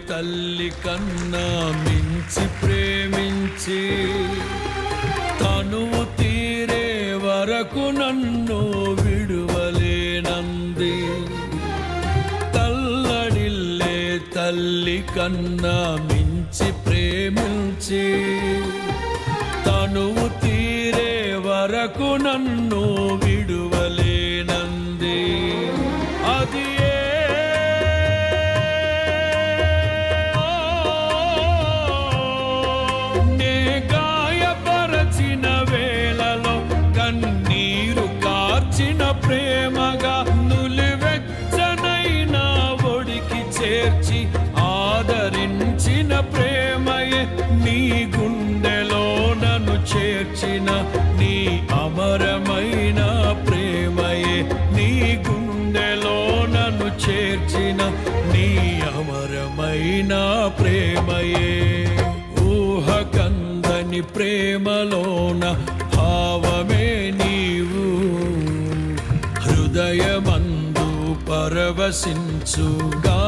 తల్లి కన్నా మించి ప్రేమించి తనువు తీరే వరకు నన్ను విడువలేనంది. తల్లడిల్లే తల్లి కన్నా మించి ప్రేమించి తనువు తీరే వరకు నన్ను విడువలేనంది. అది నే గాయపరచిన వేళలో కన్నీరు కార్చిన ప్రేమగా నులివెచ్చనైనా ఒడికి చేర్చి ఆదరించిన ప్రేమయే నీ గుండెలో నన్ను చేర్చిన నీ అమరమైన ప్రేమయే నీ గుండెలో నన్ను చేర్చిన నీ అమరమైన ప్రేమయే. ఊహకందని ప్రేమలోన భావమే నీవు హృదయమందు పరవశించుగా